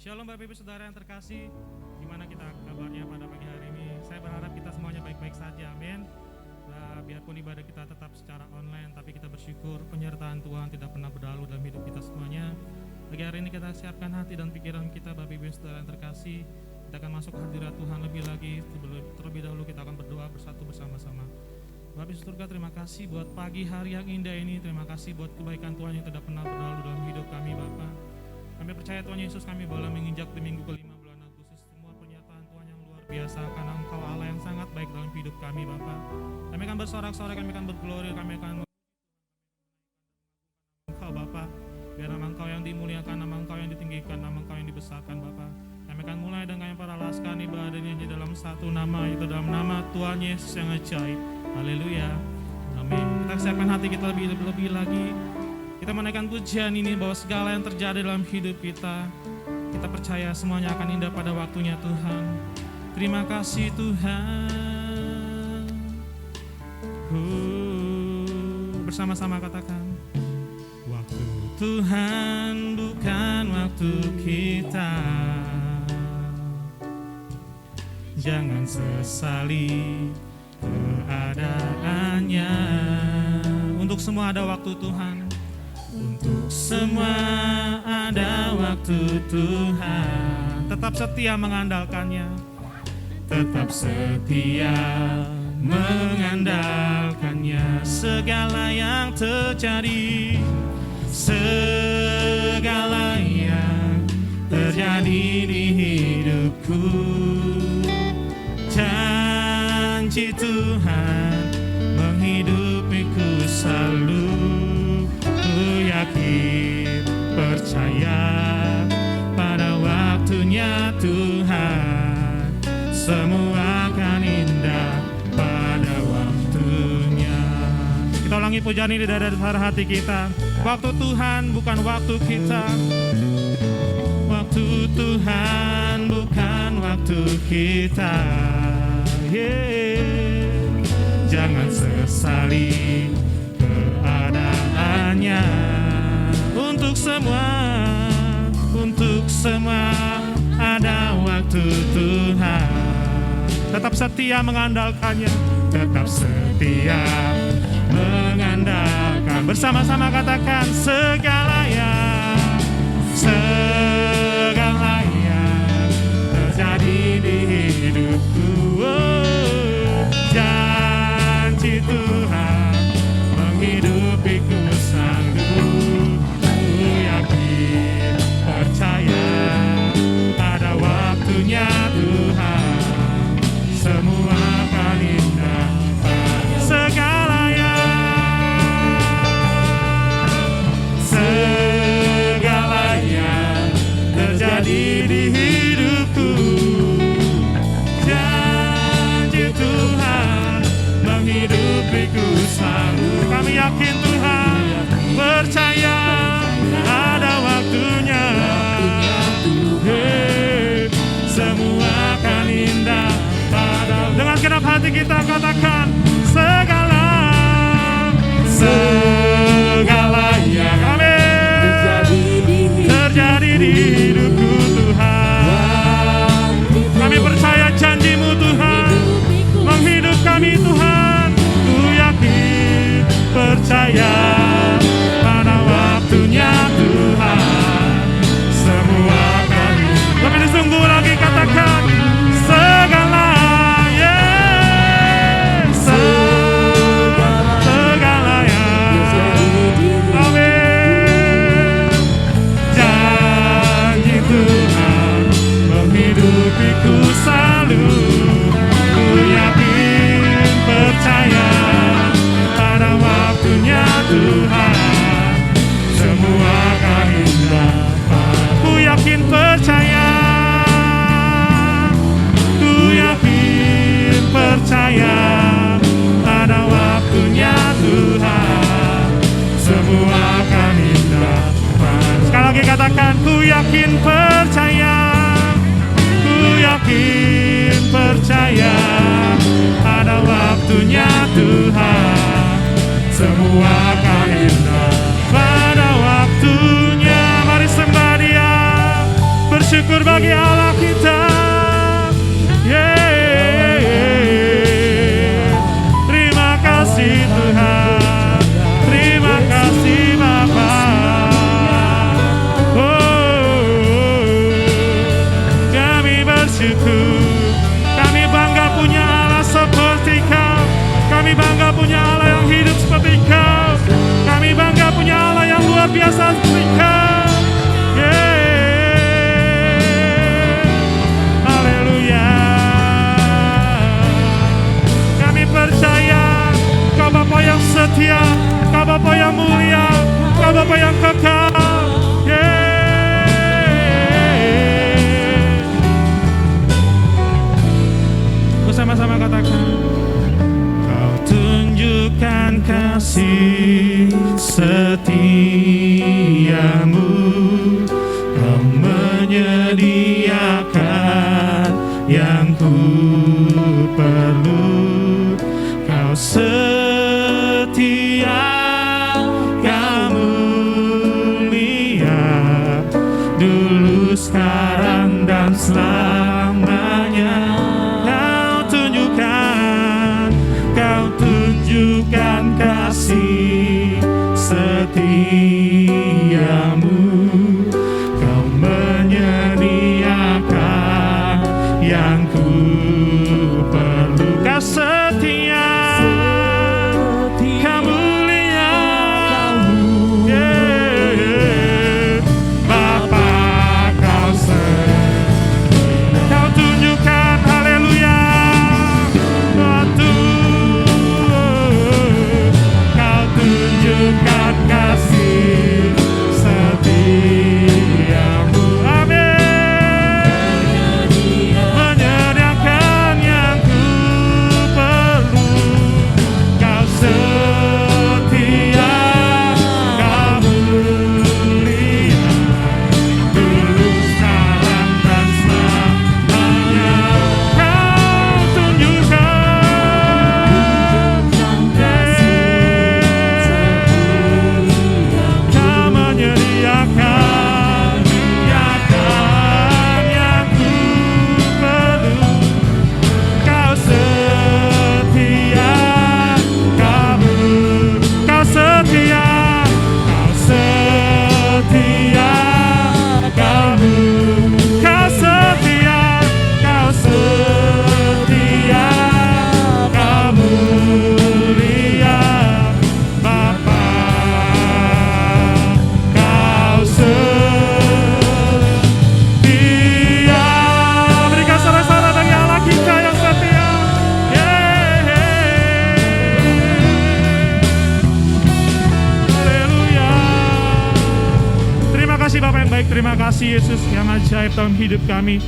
Shalom Bapak Ibu Saudara yang terkasih, gimana kita kabarnya pada pagi hari ini? Saya berharap kita semuanya baik-baik saja, amin. Nah, biarpun ibadah kita tetap secara online, tapi kita bersyukur penyertaan Tuhan tidak pernah berlalu dalam hidup kita semuanya. Pagi hari ini kita siapkan hati dan pikiran kita, Bapak Ibu Saudara yang terkasih. Kita akan masuk hadirat Tuhan lebih lagi. Terlebih dahulu kita akan berdoa bersatu bersama-sama. Bapak Ibu Surga, terima kasih buat pagi hari yang indah ini. Terima kasih buat kebaikan Tuhan yang tidak pernah berlalu dalam hidup kami, Bapak. Kami percaya Tuhan Yesus, kami boleh menginjak di minggu kelima bulan Agustus semua pernyataan Tuhan yang luar biasa, karena Engkau Allah yang sangat baik dalam hidup kami, Bapak. Kami akan bersorak-sorai, kami akan berglori, kami akan Engkau, Bapak. Biar nama Engkau yang dimuliakan, nama Engkau yang ditinggikan, nama Engkau yang dibesarkan, Bapak. Kami akan mulai dengan yang para laskan ibadahnya di dalam satu nama, yaitu dalam nama Tuhan Yesus yang ajaib. Haleluya. Amin. Kita siapkan hati kita lebih lagi. Kita menaikkan pujian ini bahwa segala yang terjadi dalam hidup kita percaya semuanya akan indah pada waktunya Tuhan. Terima kasih Tuhan. Bersama-sama katakan, waktu Tuhan bukan waktu kita. Jangan sesali keadaannya. Untuk semua ada waktu Tuhan. Untuk semua ada waktu Tuhan. Tetap setia mengandalkannya. Tetap setia mengandalkannya. Segala yang terjadi, segala yang terjadi di hidupku, janji Tuhan menghidupiku selalu. Yakin, percaya pada waktunya Tuhan, semua akan indah pada waktunya. Kita ulangi pujian ini dari dasar hati kita. Waktu Tuhan bukan waktu kita. Waktu Tuhan bukan waktu kita. Jangan sesali keadaannya. Untuk semua ada waktu Tuhan. Tetap setia mengandalkannya. Tetap setia mengandalkan. Bersama-sama katakan, segala yang terjadi di hidupku, janji Tuhan menghidupiku selalu. Percaya pada waktunya Tuhan, semua akan indah. Segala yang terjadi di hidupku, janji Tuhan menghidupiku selalu. Kami yakin Tuhan, percaya ada waktunya. Semua akan indah pada. Dengan genap hati kita katakan, segala yang terjadi di hidupku Tuhan. Kami percaya janji-Mu Tuhan, menghidup kami Tuhan. Ku yakin, percaya pada waktunya Tuhan, semua akan. Lebih disungguh lagi katakan, segala yang, amin. Janji Tuhan menghidupiku selalu. Ku yakin, percaya pada waktunya Tuhan, semua akan indah. Ku yakin, percaya. Ku yakin, percaya pada waktunya Tuhan, semua akan indah. Sekali lagi katakan, ku yakin, percaya. Ku yakin, percaya pada waktunya Tuhan, semua akan indah pada waktunya. Mari sembah Dia, bersyukur. bersyukur bagi Allah kita. Terima kasih Tuhan, terima kasih Bapa. Kami bersyukur, kami bangga punya Allah seperti Kau. Kami bangga punya Allah yang hidup seperti Kau. Kami bangga punya Allah yang luar biasa seperti Kau. Haleluya. Kami percaya Kau Bapa yang setia, Kau Bapa yang mulia, Kau Bapa yang kekal. Bersama-sama katakan, Kau tunjukkan kasih setiamu, Kau menyediakan yang ku perlu. Kau setia, Kau mulia, dulu, sekarang, dan selamanya. Kau tunjukkan kasih setiamu, Kau menyediakan yang ku perlu. Kau setia, Kau mulia, Bapa, Kau setia. Kau tunjukkan, haleluya, tunjukkan kasih setiamu, amin. Menyediakan yang ku perlu. Kau setia, Kau mulia, dulu, sekarang, dan selamanya. Kau tunjukkan menyediakan yang ku perlu. Kau setia, Kau setia, Kau setia, Kau setia, Kau setia, Kau mulia, Bapa. Setia, berikan sorak-sorai bagi Allah kita yang setia. Haleluya. Terima kasih Bapa yang baik, terima kasih Yesus yang ajaib dalam hidup kami.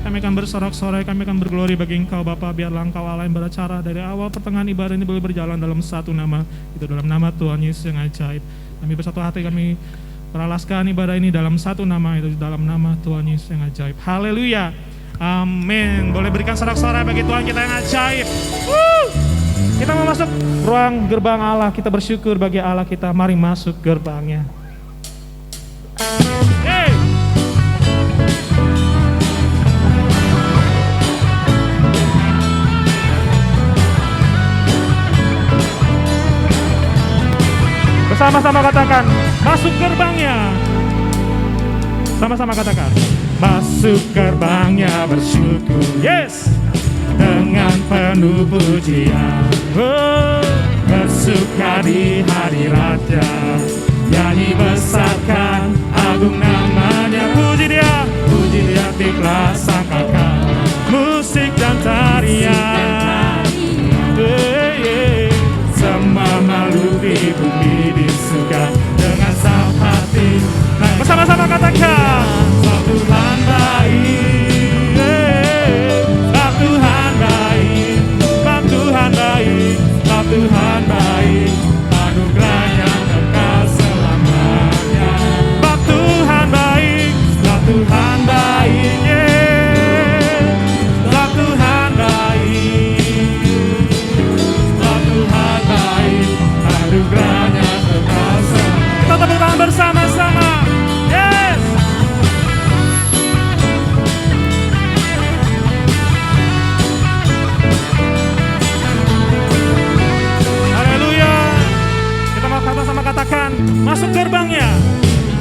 Kami akan bersorak-sorai, kami akan berglori bagi Engkau Bapa. Biarlah Engkau Allah yang beracara dari awal pertengahan ibadah ini boleh berjalan dalam satu nama, itu dalam nama Tuhan Yesus yang ajaib. Kami bersatu hati, kami beralaskan ibadah ini dalam satu nama, itu dalam nama Tuhan Yesus yang ajaib. Haleluya, amin. Boleh berikan sorak-sorai bagi Tuhan kita yang ajaib. Kita mau masuk ruang gerbang Allah, kita bersyukur bagi Allah kita. Mari masuk gerbangnya. Bersama-sama katakan, masuk gerbangnya. Sama-sama katakan, masuk gerbangnya bersyukur. Yes, dengan penuh pujian. Bersuka di hadiratnya, nyanyi besarkan agung namanya. Puji dia ikhlas sangkakan, musik dan tarian. Semua makhluk di bumi disuka dengan satu hati. Bersama-sama katakan, sebab Tuhan baik, sebab Tuhan baik, sebab Tuhan baik, sebab Tuhan baik, anugerahnya kekal selamanya. Sebab Tuhan baik, sebab Tuhan baik, sebab Tuhan baik. Masuk gerbangnya.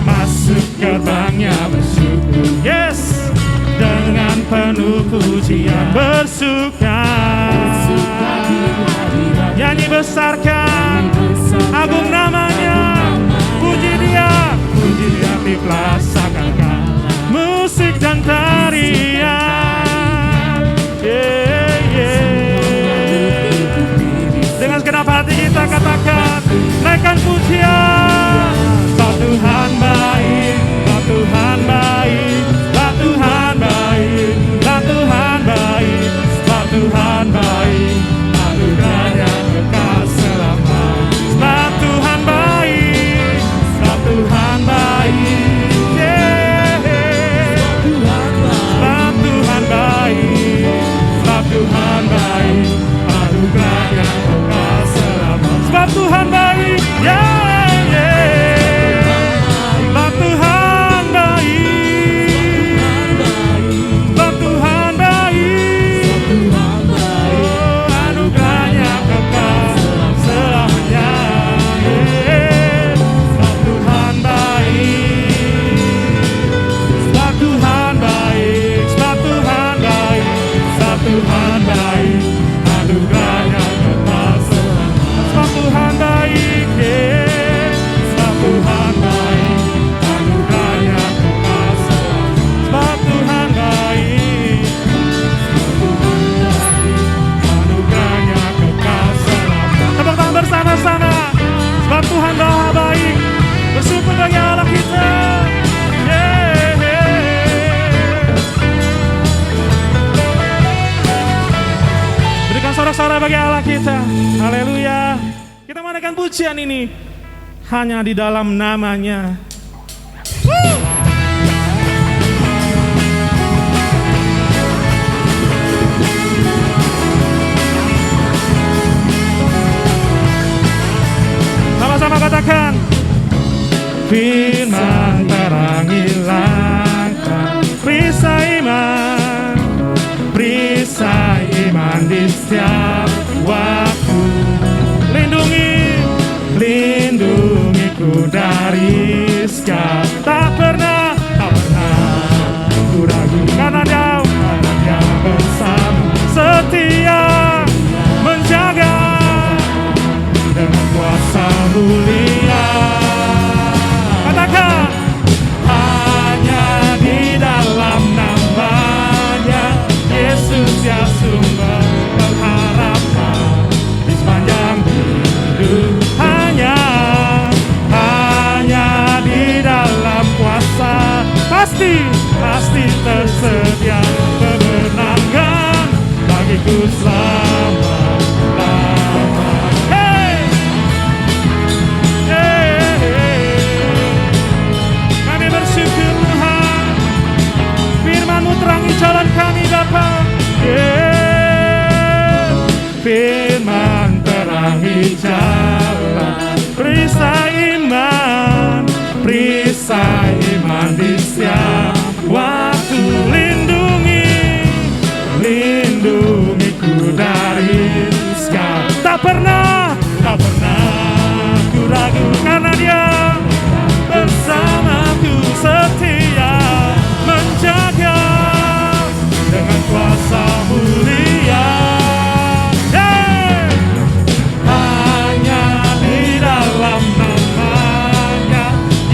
Masuk gerbangnya bersyukur. Yes. Dengan penuh pujian bersuka. Nyanyi besarkan agung namanya. Puji dia dipelasakan. Musik dan tarian. Yeah, yeah. Dengan segenap hati kita katakan, naikkan pujian. Sebab Tuhan baik, sebab Tuhan baik, sebab Tuhan baik, sebab Tuhan baik, sebab Tuhan baik, anugerahnya kekal selamanya. Sebab Tuhan baik, sebab Tuhan baik, yeah. Sebab Tuhan baik, sebab Tuhan baik, anugerahnya kekal selamanya. Sebab Tuhan baik, yeah. Sorak-sorai bagi Allah kita. Haleluya. Kita menaikkan pujian ini hanya di dalam namanya. Sama-sama katakan. Firman terangi langkah, perisai iman, perisai iman di setiap waktu. Lindungiku dari segala. Tak pernah ku ragu, karena dia bersama, setia menjaga dengan kuasa mulia. Katakan, hanya di dalam namanya Yesus ya sumber pengharapan di sepanjang hidup. Hanya di dalam kuasa pasti tersedia kemenangan bagiku selama-lamanya. Hey! Kami bersyukur Tuhan, firman-Mu terangi jalan kami Bapa. Firman terangi jalan, perisai iman di setiap waktu. Lindungiku dari segala. Tak pernah ku ragu, karena dia bersamaku, setia menjaga dengan kuasa mulia.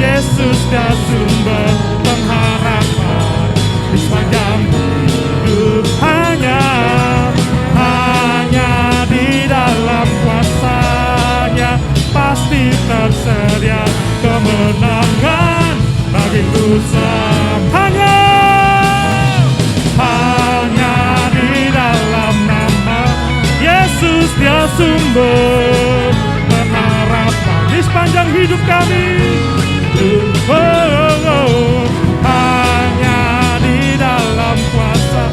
Yesus dia sumber pengharapan di sepanjang hidup. Hanya di dalam kuasa-Nya pasti tersedia kemenangan bagiku selama. Hanya di dalam nama Yesus dia sumber pengharapan di sepanjang hidup kami. Hanya di dalam kuasa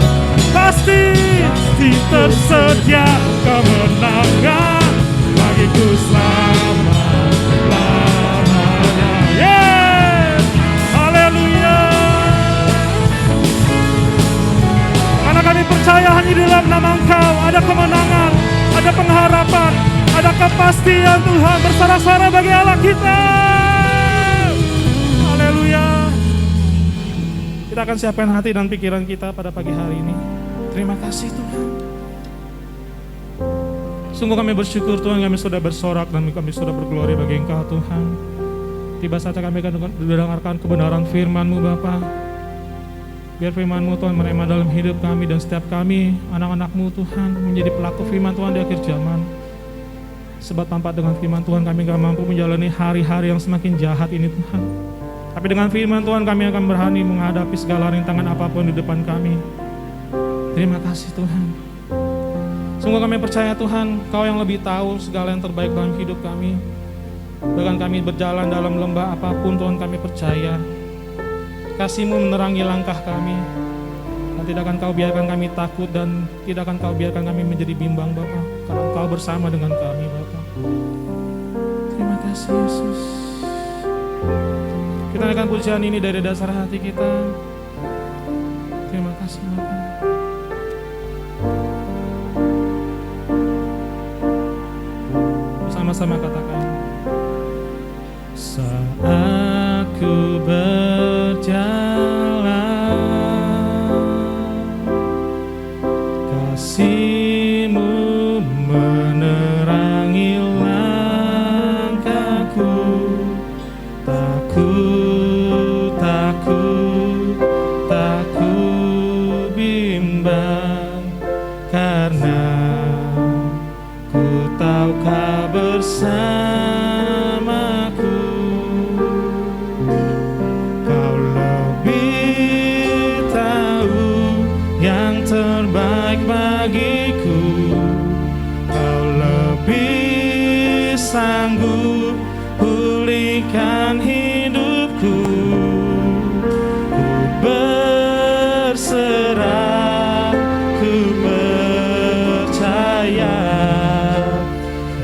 pasti tersedia kemenangan bagiku selama-lamanya. Yes, haleluya. Karena kami percaya hanya di dalam nama Engkau ada kemenangan, ada pengharapan, ada kepastian Tuhan. Bersorak-sorai bagi Allah kita. Kita akan siapkan hati dan pikiran kita pada pagi hari ini. Terima kasih Tuhan. Sungguh kami bersyukur Tuhan, kami sudah bersorak dan kami sudah berglori bagi Engkau Tuhan. Tiba saatnya kami akan mendengarkan kebenaran firman-Mu Bapa. Biar firman-Mu Tuhan merema dalam hidup kami dan setiap kami anak-anak-Mu Tuhan menjadi pelaku firman Tuhan di akhir zaman. Sebab tanpa dengan firman Tuhan kami gak mampu menjalani hari-hari yang semakin jahat ini Tuhan. Tapi dengan firman Tuhan kami akan berani menghadapi segala rintangan apapun di depan kami. Terima kasih Tuhan. Sungguh kami percaya Tuhan, Kau yang lebih tahu segala yang terbaik dalam hidup kami. Bahkan kami berjalan dalam lembah apapun Tuhan, kami percaya kasih-Mu menerangi langkah kami. Dan tidak akan Kau biarkan kami takut dan tidak akan Kau biarkan kami menjadi bimbang Bapa, karena Kau bersama dengan kami Bapa. Terima kasih Yesus. Kita naikkan pujian ini dari dasar hati kita. Terima kasih Bapa. Bersama-sama katakan. Saat ku berjalan, kasih-Mu menerangi langkahku. Tak ku bimbang, karena ku tahu Kau bersamaku. Kau lebih tahu yang terbaik bagiku. Kau lebih sanggup pulihkan hidupku. Berserah, ku percaya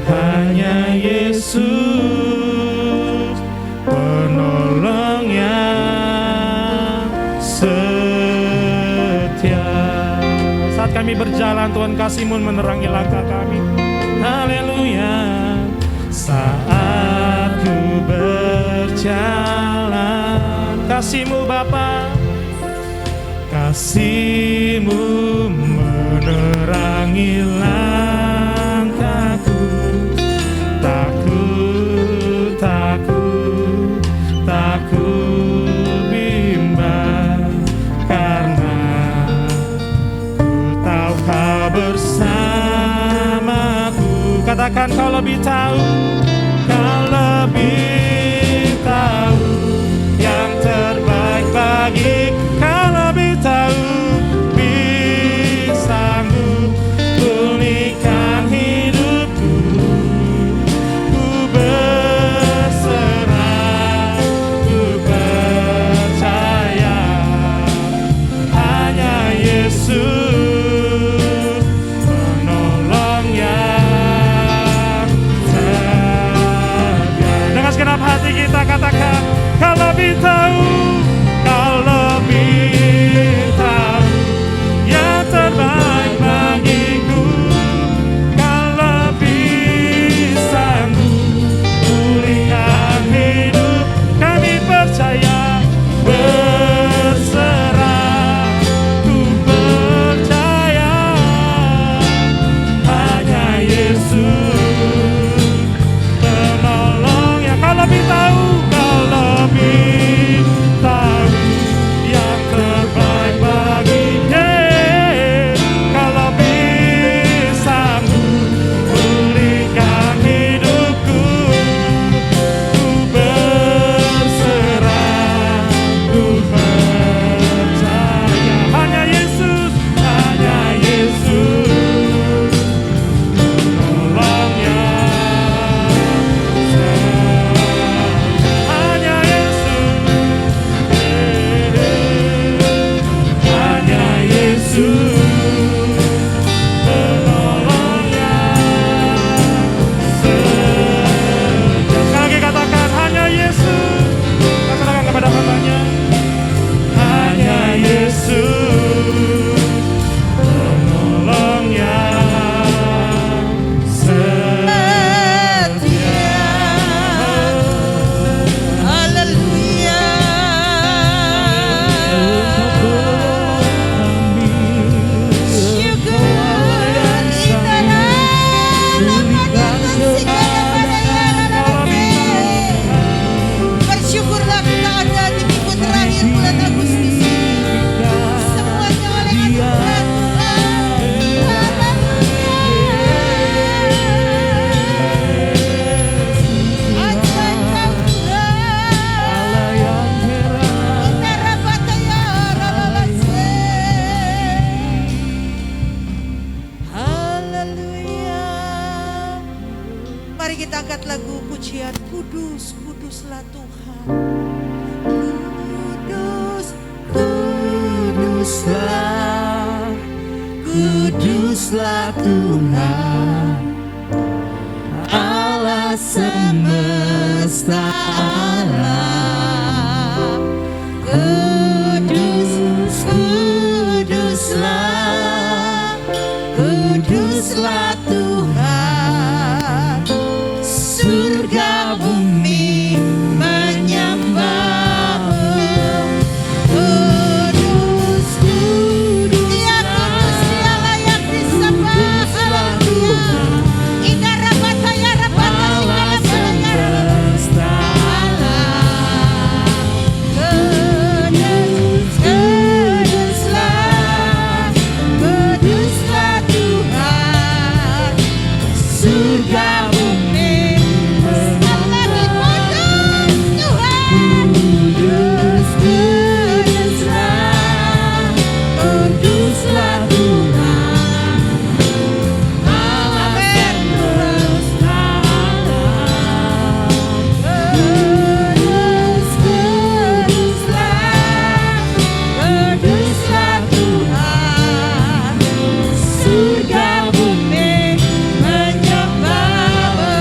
hanya Yesus penolong yang setia. Saat kami berjalan Tuhan, kasih-Mu menerangi langkah kami. Haleluya. Saat ku berjalan, kasih-Mu Bapa, kasih-Mu menerangi langkahku. Tak ku bimbang, karena ku tahu Kau bersamaku. Katakan, Kau lebih tahu, Kau lebih tahu yang terbaik bagiku. Kau lebih tahu, sanggup pulihkan hidupku. Ku berserah, ku percaya hanya Yesus penolong yang setia. Dengan segenap hati kita katakan, Kau lebih tahu, Kau lebih tahu yang terbaik bagiku. Kau lebih sanggup pulihkan hidup. Kami percaya, berserah, ku percaya hanya Yesus penolong yang. Kau lebih tahu, Kau lebih Mari kita angkat lagu pujian, kudus, kuduslah Tuhan. Kudus, kuduslah, kuduslah Tuhan, Allah semesta alam. Kudus, kuduslah, kuduslah Tuhan, surga bumi menyembah-Mu. Kudus, kudus, Dia kudus, Dia layak disembah. Haleluya. Indah rabata ya rabata semesta alam. Kudus, kuduslah, kuduslah Tuhan, surga bumi. Sekali lagi, kudus Tuhan. Kudus, kuduslah, kuduslah Tuhan, Allah semesta alam. Kudus, kuduslah, kuduslah Tuhan, surga bumi menyembah-Mu.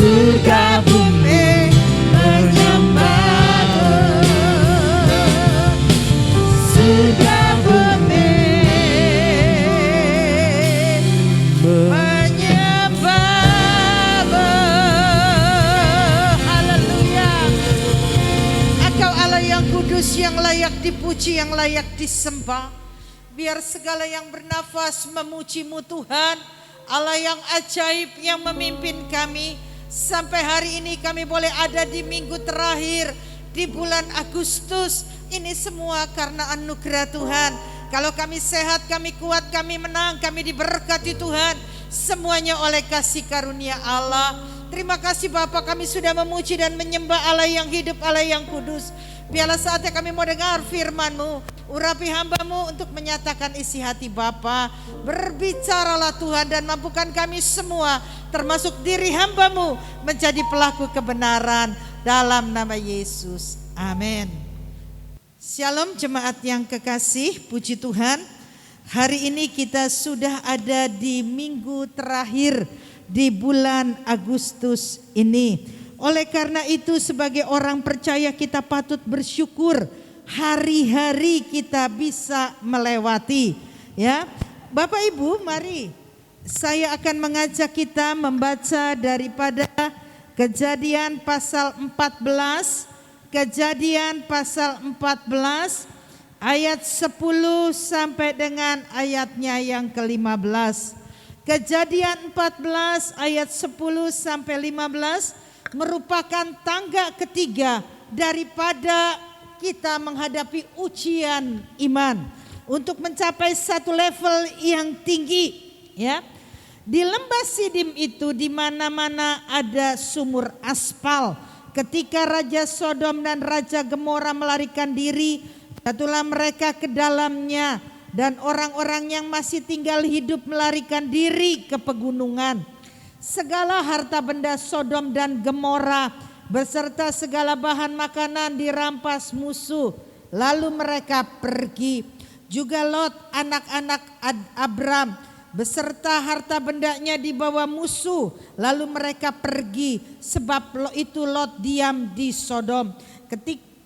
Surga bumi menyembah-Mu. Surga bumi menyembah-Mu. Haleluya. Engkau Allah yang kudus, yang layak dipuji, yang layak disembah. Biar segala yang bernafas memuji-Mu Tuhan, Allah yang ajaib yang memimpin kami. Sampai hari ini kami boleh ada di minggu terakhir di bulan Agustus. Ini semua karena anugerah Tuhan. Kalau kami sehat, kami kuat, kami menang, kami diberkati Tuhan. Semuanya oleh kasih karunia Allah. Terima kasih Bapa, kami sudah memuji dan menyembah Allah yang hidup, Allah yang kudus. Biarlah saatnya kami mau dengar firman-Mu. Urapi hamba-Mu untuk menyatakan isi hati Bapa. Berbicaralah Tuhan dan mampukan kami semua, termasuk diri hamba-Mu, menjadi pelaku kebenaran dalam nama Yesus. Amin. Shalom jemaat yang kekasih, puji Tuhan. Hari ini kita sudah ada di minggu terakhir di bulan Agustus ini. Oleh karena itu sebagai orang percaya kita patut bersyukur hari-hari kita bisa melewati. Ya, Bapak Ibu, mari saya akan mengajak kita membaca daripada Kejadian pasal 14, Kejadian pasal 14 ayat 10 sampai dengan ayatnya yang ke-15. Kejadian 14 ayat 10 sampai 15 merupakan tangga ketiga daripada kita menghadapi ujian iman untuk mencapai satu level yang tinggi, ya. Di lembah Sidim itu di mana-mana ada sumur aspal. Ketika Raja Sodom dan Raja Gomora melarikan diri, jatuhlah mereka ke dalamnya, dan orang-orang yang masih tinggal hidup melarikan diri ke pegunungan. Segala harta benda Sodom dan Gomora beserta segala bahan makanan dirampas musuh, lalu mereka pergi. Juga Lot anak-anak Abram beserta harta bendanya dibawa musuh, lalu mereka pergi, sebab itu Lot diam di Sodom.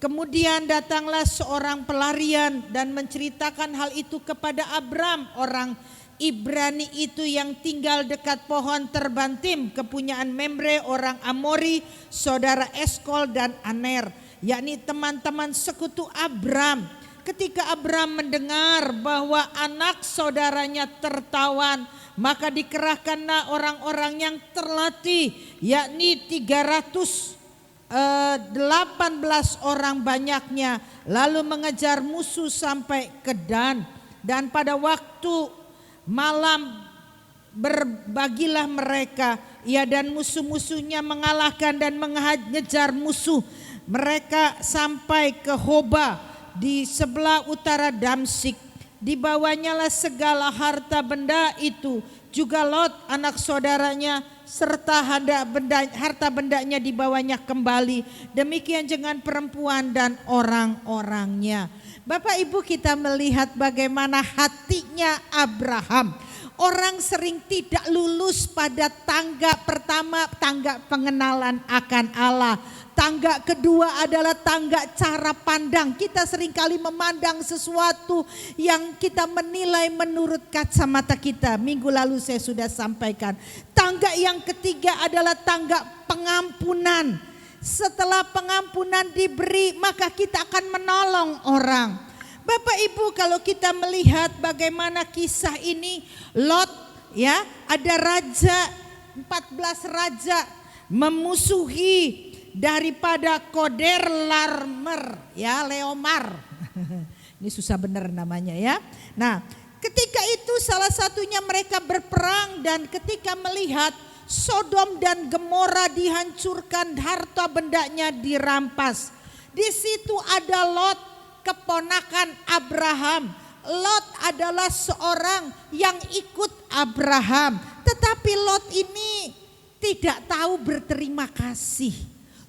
Kemudian datanglah seorang pelarian dan menceritakan hal itu kepada Abram, orang Ibrani itu yang tinggal dekat pohon terbantim kepunyaan Memre orang Amori, saudara Eskol dan Aner, yakni teman-teman sekutu Abram. Ketika Abram mendengar bahwa anak saudaranya tertawan, maka dikerahkanlah orang-orang yang terlatih, yakni 318 orang banyaknya, lalu mengejar musuh sampai ke Dan. Dan pada waktu malam berbagilah mereka, ia dan musuh-musuhnya mengalahkan dan mengejar musuh. Mereka sampai ke Hoba di sebelah utara Damsik. Dibawanyalah segala harta benda itu, juga Lot anak saudaranya serta harta bendanya dibawanya kembali. Demikian dengan perempuan dan orang-orangnya. Bapak Ibu, kita melihat bagaimana hatinya Abraham. Orang sering tidak lulus pada tangga pertama, tangga pengenalan akan Allah. Tangga kedua adalah tangga cara pandang. Kita seringkali memandang sesuatu yang kita menilai menurut kacamata kita. Minggu lalu saya sudah sampaikan. Tangga yang ketiga adalah tangga pengampunan. Setelah pengampunan diberi, maka kita akan menolong orang. Bapak Ibu, kalau kita melihat bagaimana kisah ini, Lot ya, ada raja, 14 raja memusuhi daripada Koderlaomer ya, Leomar. Ini susah benar namanya ya. Nah, ketika itu salah satunya mereka berperang, dan ketika melihat Sodom dan Gomora dihancurkan, harta bendanya dirampas. Di situ ada Lot, keponakan Abraham. Lot adalah seorang yang ikut Abraham, tetapi Lot ini tidak tahu berterima kasih.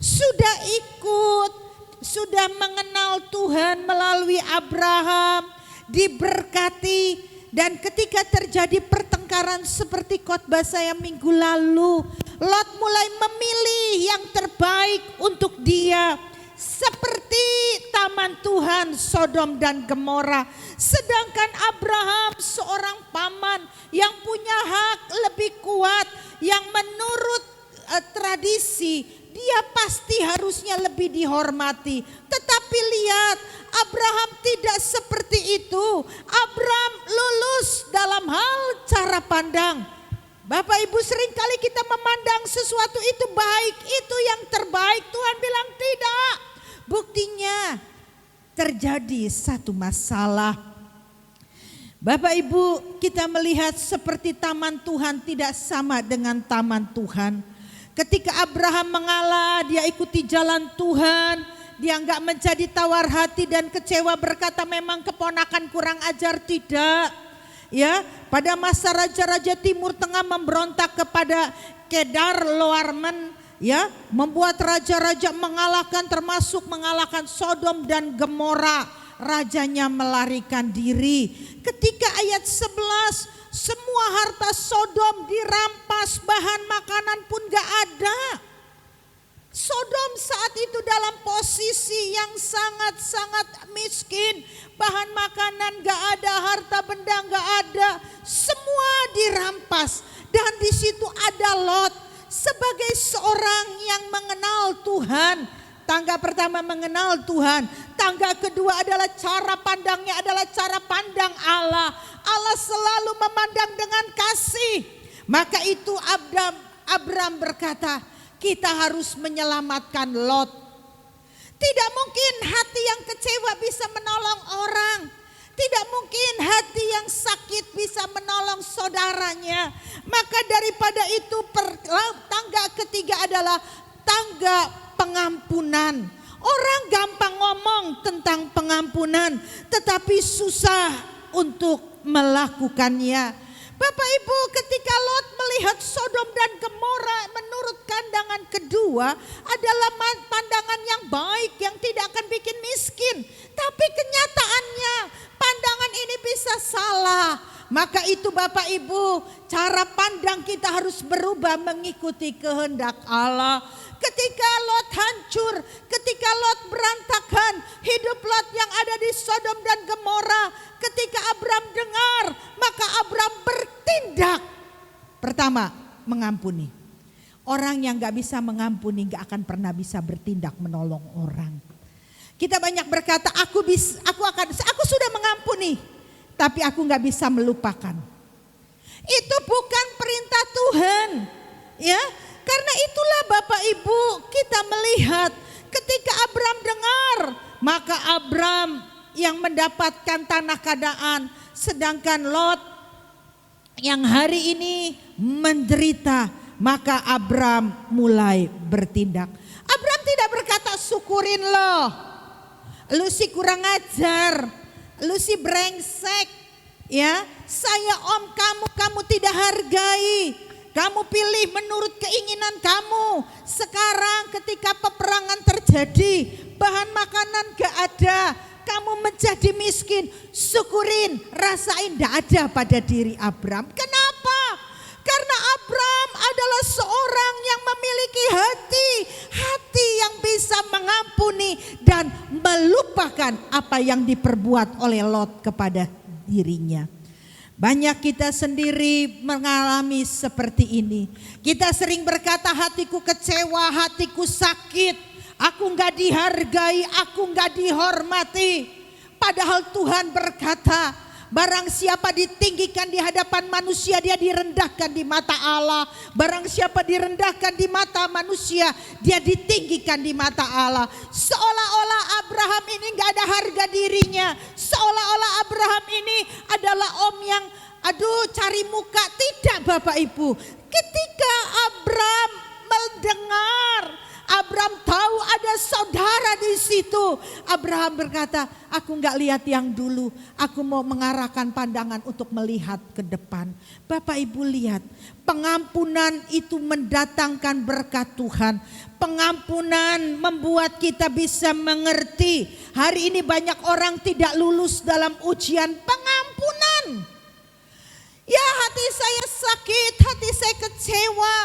Sudah ikut, sudah mengenal Tuhan melalui Abraham, diberkati, dan ketika terjadi pertengkaran seperti khotbah saya minggu lalu, Lot mulai memilih yang terbaik untuk dia. Seperti taman Tuhan Sodom dan Gomora. Sedangkan Abraham seorang paman yang punya hak lebih kuat, yang menurut tradisi dia pasti harusnya lebih dihormati. Tetapi lihat, Abraham tidak seperti itu. Abraham lulus dalam hal cara pandang. Bapak Ibu, seringkali kita memandang sesuatu itu baik, itu yang terbaik. Tuhan bilang tidak. Buktinya terjadi satu masalah. Bapak Ibu, kita melihat seperti taman Tuhan tidak sama dengan taman Tuhan. Ketika Abraham mengalah, dia ikuti jalan Tuhan. Dia enggak menjadi tawar hati dan kecewa berkata memang keponakan kurang ajar, tidak. Ya, pada masa raja-raja Timur Tengah memberontak kepada Kedarlaomer, ya, membuat raja-raja mengalahkan, termasuk mengalahkan Sodom dan Gomora. Rajanya melarikan diri. Ketika ayat 11, semua harta Sodom dirampas, bahan makanan pun gak ada. Sodom saat itu dalam posisi yang sangat-sangat miskin. Bahan makanan gak ada, harta benda gak ada, semua dirampas. Dan di situ ada Lot sebagai seorang yang mengenal Tuhan. Tangga pertama mengenal Tuhan. Tangga kedua adalah cara pandangnya adalah cara pandang Allah. Allah selalu memandang dengan kasih. Maka itu Abraham berkata, kita harus menyelamatkan Lot. Tidak mungkin hati yang kecewa bisa menolong orang. Tidak mungkin hati yang sakit bisa menolong saudaranya. Maka daripada itu tangga ketiga adalah tangga pengampunan. Orang gampang ngomong tentang pengampunan, tetapi susah untuk melakukannya. Bapak Ibu, ketika Lot melihat Sodom dan Gomora, menurut pandangan kedua adalah pandangan yang baik yang tidak akan bikin miskin. Tapi kenyataannya pandangan ini bisa salah. Maka itu Bapak Ibu, cara pandang kita harus berubah mengikuti kehendak Allah. Ketika Lot hancur, ketika Lot berantakan, hidup Lot yang ada di Sodom dan Gomora, ketika Abraham dengar, maka Abraham bertindak. Pertama, mengampuni. Orang yang gak bisa mengampuni gak akan pernah bisa bertindak menolong orang. Kita banyak berkata, aku sudah mengampuni, tapi aku gak bisa melupakan. Itu bukan perintah Tuhan, ya. Karena itulah Bapak Ibu, kita melihat ketika Abraham dengar, maka Abraham yang mendapatkan tanah Kanaan, sedangkan Lot yang hari ini menderita, maka Abraham mulai bertindak. Abraham tidak berkata syukurin lo, lu sih kurang ajar, lu sih brengsek, Ya, saya kamu tidak hargai. Kamu pilih menurut keinginan kamu. Sekarang ketika peperangan terjadi, bahan makanan gak ada, kamu menjadi miskin, syukurin, rasain, gak ada pada diri Abram. Kenapa? Karena Abram adalah seorang yang memiliki hati yang bisa mengampuni dan melupakan apa yang diperbuat oleh Lot kepada dirinya. Banyak kita sendiri mengalami seperti ini. Kita sering berkata, hatiku kecewa, hatiku sakit, aku gak dihargai, aku gak dihormati. Padahal Tuhan berkata, barang siapa ditinggikan di hadapan manusia, dia direndahkan di mata Allah. Barang siapa direndahkan di mata manusia, dia ditinggikan di mata Allah. Seolah-olah Abraham ini gak ada harga dirinya. Seolah-olah Abraham ini adalah om yang cari muka. Tidak Bapak Ibu. Ketika Abraham mendengar, Abraham tahu ada saudara di situ. Abraham berkata, aku nggak lihat yang dulu, aku mau mengarahkan pandangan untuk melihat ke depan. Bapak Ibu lihat, pengampunan itu mendatangkan berkat Tuhan. Pengampunan membuat kita bisa mengerti. Hari ini banyak orang tidak lulus dalam ujian pengampunan. Ya, hati saya sakit, hati saya kecewa.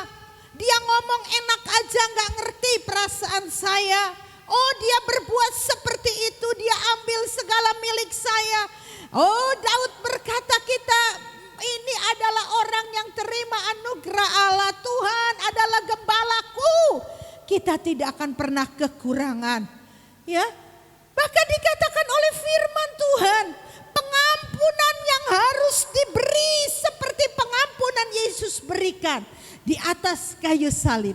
Dia ngomong enak aja, gak ngerti perasaan saya. Oh, dia berbuat seperti itu, dia ambil segala milik saya. Oh, Daud berkata, kita ini adalah orang yang terima anugerah Allah. Tuhan adalah gembalaku, kita tidak akan pernah kekurangan. Ya, bahkan dikatakan oleh firman Tuhan, pengampunan yang harus diberi seperti pengampunan Yesus berikan di atas kayu salib.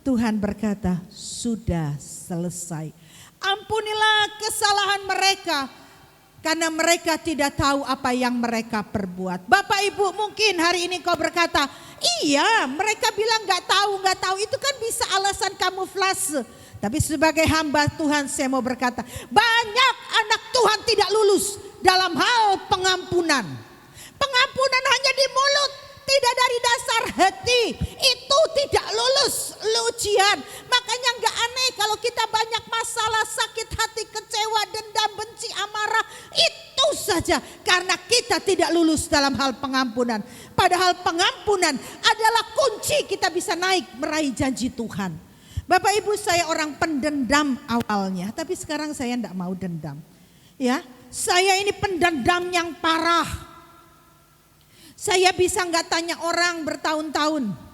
Tuhan berkata, sudah selesai. Ampunilah kesalahan mereka, karena mereka tidak tahu apa yang mereka perbuat. Bapak Ibu, mungkin hari ini kau berkata, iya mereka bilang gak tahu, itu kan bisa alasan kamuflase. Tapi sebagai hamba Tuhan saya mau berkata, banyak anak Tuhan tidak lulus dalam hal pengampunan. Pengampunan hanya di mulut, tidak dari dasar hati. Itu tidak lulus ujian. Makanya gak aneh kalau kita banyak masalah, sakit hati, kecewa, dendam, benci, amarah. Itu saja karena kita tidak lulus dalam hal pengampunan. Padahal pengampunan adalah kunci kita bisa naik meraih janji Tuhan. Bapak Ibu, saya orang pendendam awalnya, tapi sekarang saya tidak mau dendam. Ya, saya ini pendendam yang parah. Saya bisa nggak tanya orang bertahun-tahun.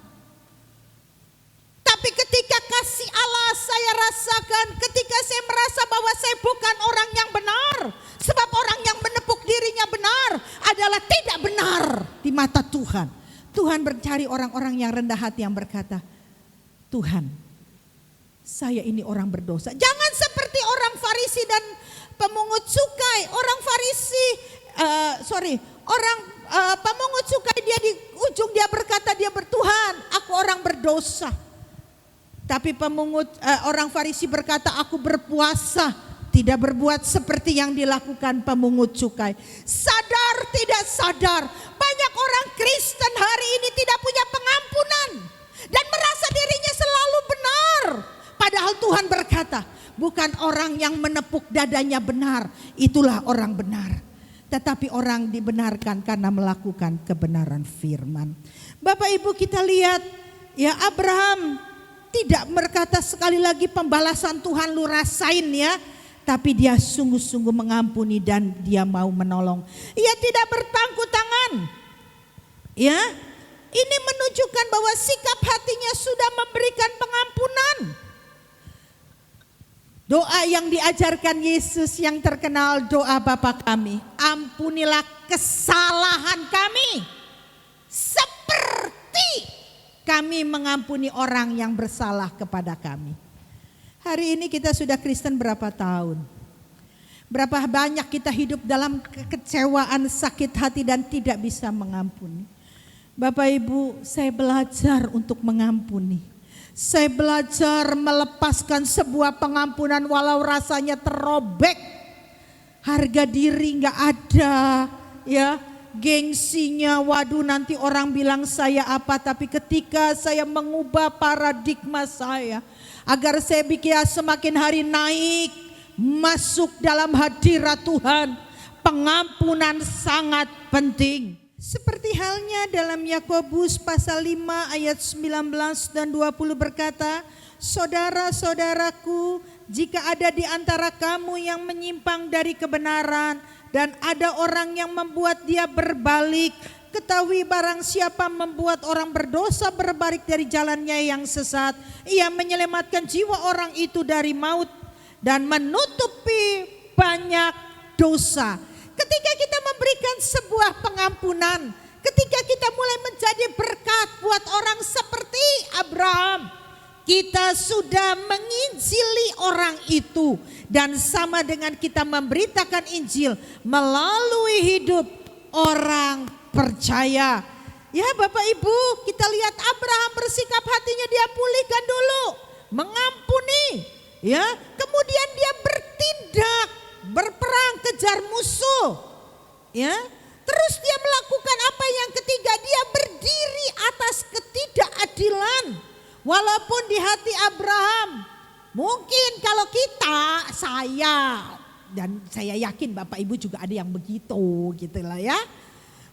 Tapi ketika kasih Allah saya rasakan, ketika saya merasa bahwa saya bukan orang yang benar. Sebab orang yang menepuk dirinya benar adalah tidak benar di mata Tuhan. Tuhan mencari orang-orang yang rendah hati yang berkata, Tuhan, saya ini orang berdosa. Jangan seperti orang Farisi dan pemungut cukai. Orang Farisi, pemungut cukai dia di ujung dia berkata dia bertuhan, aku orang berdosa. Tapi orang Farisi berkata, aku berpuasa, tidak berbuat seperti yang dilakukan pemungut cukai. Sadar tidak sadar, banyak orang Kristen hari ini tidak punya pengampunan dan merasa dirinya selalu benar. Padahal Tuhan berkata, bukan orang yang menepuk dadanya benar, itulah orang benar. Tetapi orang dibenarkan karena melakukan kebenaran firman. Bapak Ibu, kita lihat ya, Abraham tidak berkata sekali lagi pembalasan Tuhan lu rasain ya. Tapi dia sungguh-sungguh mengampuni dan dia mau menolong. Ia tidak bertangkut tangan. Ya, ini menunjukkan bahwa sikap hatinya sudah memberikan pengampunan. Doa yang diajarkan Yesus yang terkenal, doa Bapa kami, ampunilah kesalahan kami seperti kami mengampuni orang yang bersalah kepada kami. Hari ini kita sudah Kristen berapa tahun? Berapa banyak kita hidup dalam kekecewaan, sakit hati dan tidak bisa mengampuni. Bapak Ibu, saya belajar untuk mengampuni. Saya belajar melepaskan sebuah pengampunan walau rasanya terobek. Harga diri gak ada ya. gengsinya, waduh nanti orang bilang saya apa. Tapi ketika saya mengubah paradigma saya, agar saya bikin semakin hari naik, masuk dalam hadirat Tuhan, pengampunan sangat penting. Seperti halnya dalam Yakobus pasal 5 ayat 19 dan 20 berkata, saudara-saudaraku, jika ada di antara kamu yang menyimpang dari kebenaran dan ada orang yang membuat dia berbalik, ketahui barang siapa membuat orang berdosa berbalik dari jalannya yang sesat, ia menyelamatkan jiwa orang itu dari maut dan menutupi banyak dosa. Ketika kita memberikan sebuah pengampunan, ketika kita mulai menjadi berkat buat orang seperti Abraham, kita sudah menginjili orang itu. Dan sama dengan kita memberitakan Injil melalui hidup orang percaya. Ya Bapak Ibu, kita lihat Abraham bersikap, hatinya dia pulihkan dulu, mengampuni. Ya, kemudian dia bertindak, berperang kejar musuh. Ya, terus dia melakukan apa yang ketiga, dia berdiri atas ketidakadilan. Walaupun di hati Abraham, mungkin kalau kita, dan saya yakin Bapak Ibu juga ada yang begitu gitu lah ya.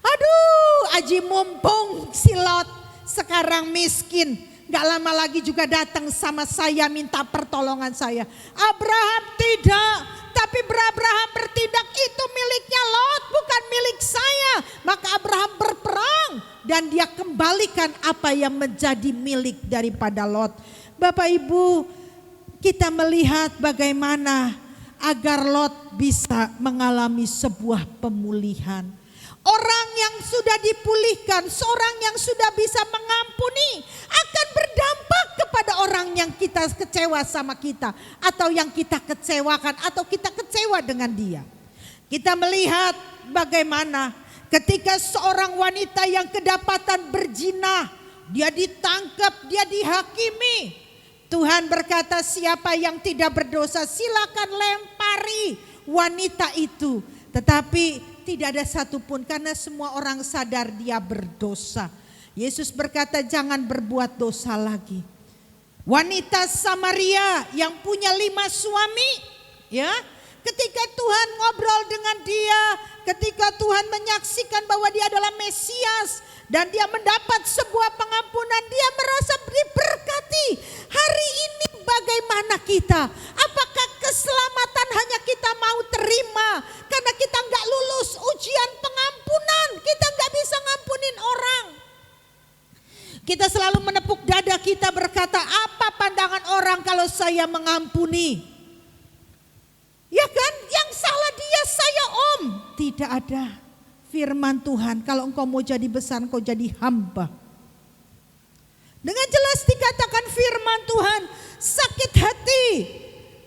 Aduh, aji mumpung si Lot sekarang miskin, gak lama lagi juga datang sama saya minta pertolongan saya. Abraham tidak, tapi Abraham bertindak, itu miliknya Lot bukan milik saya. Maka Abraham berperang dan dia kembalikan apa yang menjadi milik daripada Lot. Bapak Ibu, kita melihat bagaimana agar Lot bisa mengalami sebuah pemulihan. Orang yang sudah dipulihkan, seorang yang sudah bisa mengampuni akan berdampak kepada orang yang kita kecewa sama kita, atau yang kita kecewakan, atau kita kecewa dengan dia. Kita melihat bagaimana ketika seorang wanita yang kedapatan berzina, dia ditangkap, dia dihakimi. Tuhan berkata, siapa yang tidak berdosa silakan lempari wanita itu. Tetapi tidak ada satupun, karena semua orang sadar dia berdosa. Yesus berkata, jangan berbuat dosa lagi. Wanita Samaria yang punya 5 suami, ya, ketika Tuhan ngobrol dengan dia, ketika Tuhan menyaksikan bahwa dia adalah Mesias dan dia mendapat sebuah pengampunan, dia merasa diberkati. Hari ini bagaimana kita? Apakah keselamatan hanya kita mau terima karena kita nggak lulus ujian pengampunan, kita nggak bisa ngampunin orang? Kita selalu menepuk dada kita berkata, apa pandangan orang kalau saya mengampuni? Ya kan, yang salah dia, saya om. Tidak ada. Firman Tuhan, kalau engkau mau jadi besar, engkau jadi hamba. Dengan jelas dikatakan firman Tuhan, sakit hati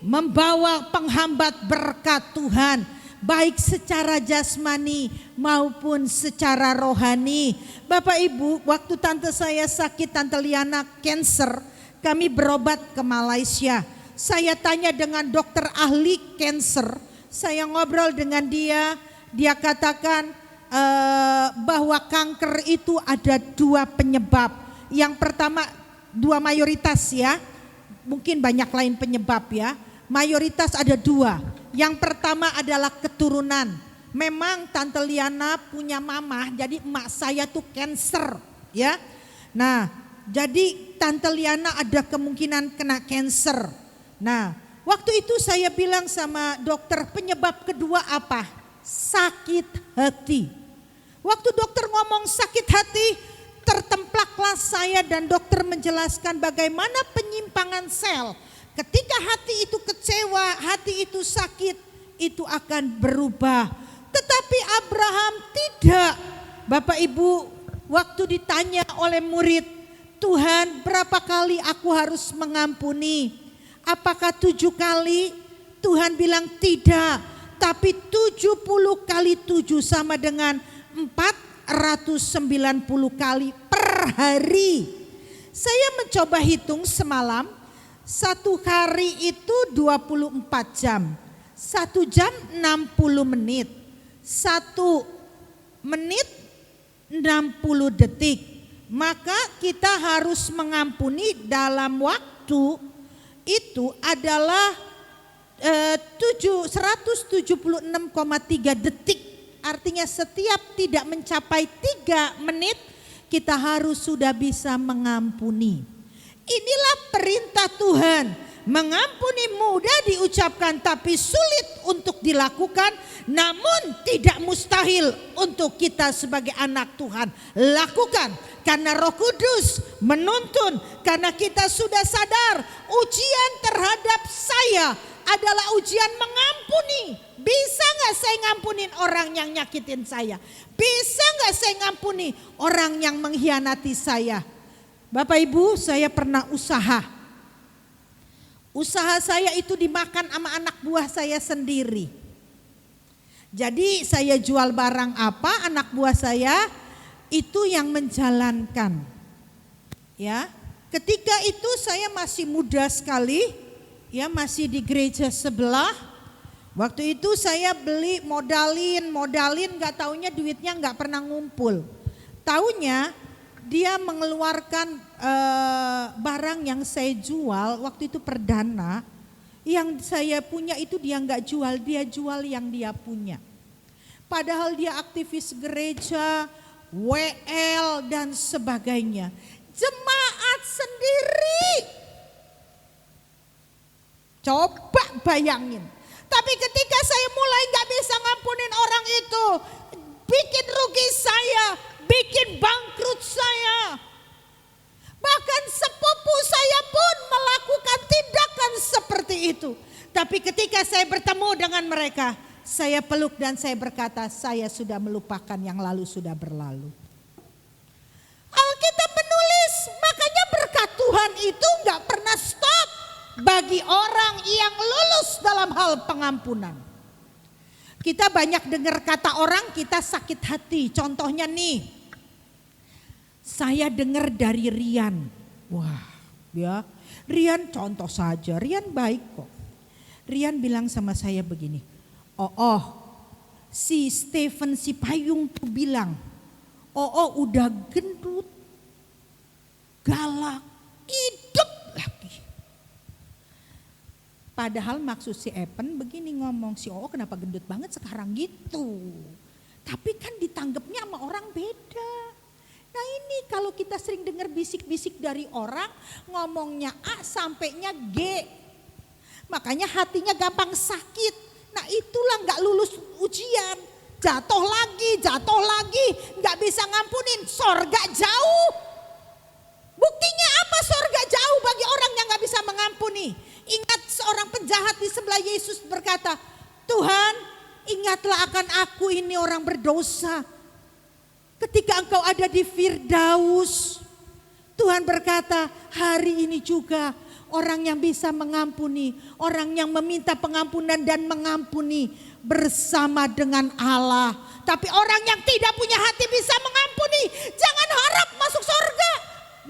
membawa penghambat berkat Tuhan, baik secara jasmani maupun secara rohani. Bapak Ibu, waktu tante saya sakit, Tante Liana cancer, kami berobat ke Malaysia. Saya tanya dengan dokter ahli cancer, saya ngobrol dengan dia, dia katakan bahwa kanker itu ada 2 penyebab. Yang pertama, 2 mayoritas ya, mungkin banyak lain penyebab ya. Mayoritas ada 2. Yang pertama adalah keturunan. Memang Tante Liana punya mama, jadi emak saya tuh cancer ya. Nah, jadi Tante Liana ada kemungkinan kena cancer. Nah, waktu itu saya bilang sama dokter, penyebab kedua apa? Sakit hati. Waktu dokter ngomong sakit hati, tertemplaklah saya dan dokter menjelaskan bagaimana penyimpangan sel. Ketika hati itu kecewa, hati itu sakit, itu akan berubah. Tetapi Abraham tidak. Bapak Ibu, waktu ditanya oleh murid, Tuhan berapa kali aku harus mengampuni? Apakah 7 kali? Tuhan bilang tidak. Tapi 70 kali 7 sama dengan 490 kali per hari. Saya mencoba hitung semalam, 1 hari itu 24 jam. 1 jam 60 menit. 1 menit 60 detik. Maka kita harus mengampuni dalam waktu itu adalah 176,3 detik. Artinya setiap tidak mencapai 3 menit kita harus sudah bisa mengampuni. Inilah perintah Tuhan. Mengampuni mudah diucapkan tapi sulit untuk dilakukan, namun tidak mustahil untuk kita sebagai anak Tuhan lakukan. Karena Roh Kudus menuntun, karena kita sudah sadar ujian terhadap saya adalah ujian mengampuni. Bisa gak saya ngampunin orang yang nyakitin saya? Bisa gak saya ngampuni orang yang mengkhianati saya? Bapak Ibu, saya pernah usaha. Usaha saya itu dimakan sama anak buah saya sendiri. Jadi saya jual barang apa, anak buah saya itu yang menjalankan. Ya, ketika itu saya masih muda sekali, ya masih di gereja sebelah. Waktu itu saya beli modalin, nggak taunya duitnya nggak pernah ngumpul. Taunya dia mengeluarkan barang yang saya jual waktu itu perdana, yang saya punya itu dia nggak jual, dia jual yang dia punya. Padahal dia aktivis gereja, WL dan sebagainya. Jemaat sendiri. Coba bayangin. Tapi ketika saya mulai nggak bisa ngampunin orang itu, bikin rugi saya, bikin bangkrut saya. Bahkan sepupu saya pun melakukan tindakan seperti itu. Tapi ketika saya bertemu dengan mereka, saya peluk dan saya berkata, saya sudah melupakan yang lalu sudah berlalu. Alkitab menulis, makanya berkat Tuhan itu gak pernah stop bagi orang yang lulus dalam hal pengampunan. Kita banyak dengar kata orang, kita sakit hati. Contohnya nih, saya dengar dari Rian. Wah, ya, Rian contoh saja, Rian baik kok. Rian bilang sama saya begini, si Stephen si Payung tuh bilang, udah gendut, galak, hidup lagi. Padahal maksud si Evan begini ngomong, si kenapa gendut banget sekarang gitu. Tapi kan ditanggapnya sama orang beda. Nah ini kalau kita sering dengar bisik-bisik dari orang, ngomongnya A sampainya G. Makanya hatinya gampang sakit. Nah itulah gak lulus ujian. Jatuh lagi, gak bisa ngampunin, sorga jauh. Buktinya apa sorga jauh bagi orang yang gak bisa mengampuni? Ingat seorang penjahat di sebelah Yesus berkata, Tuhan ingatlah akan aku ini orang berdosa. Ketika engkau ada di Firdaus, Tuhan berkata hari ini juga orang yang bisa mengampuni, orang yang meminta pengampunan dan mengampuni bersama dengan Allah. Tapi orang yang tidak punya hati bisa mengampuni, jangan harap masuk surga.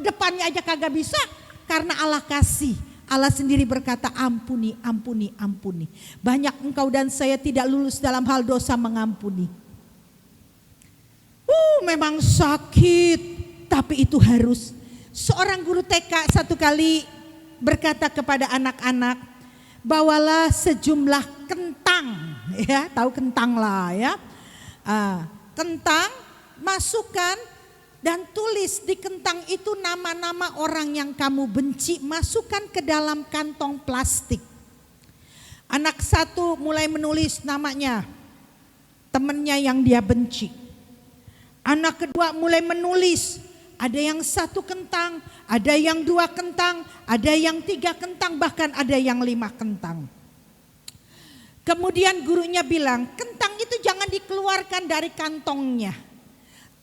Depannya aja kagak bisa karena Allah kasih. Allah sendiri berkata ampuni, ampuni, ampuni. Banyak engkau dan saya tidak lulus dalam hal dosa mengampuni. Memang sakit, tapi itu harus. Seorang guru TK satu kali berkata kepada anak-anak, bawalah sejumlah kentang, ya tahu kentang lah ya, kentang masukkan dan tulis di kentang itu nama-nama orang yang kamu benci, masukkan ke dalam kantong plastik. Anak satu mulai menulis namanya, temannya yang dia benci. Anak kedua mulai menulis, ada yang 1 kentang, ada yang 2 kentang, ada yang 3 kentang, bahkan ada yang 5 kentang. Kemudian gurunya bilang, kentang itu jangan dikeluarkan dari kantongnya.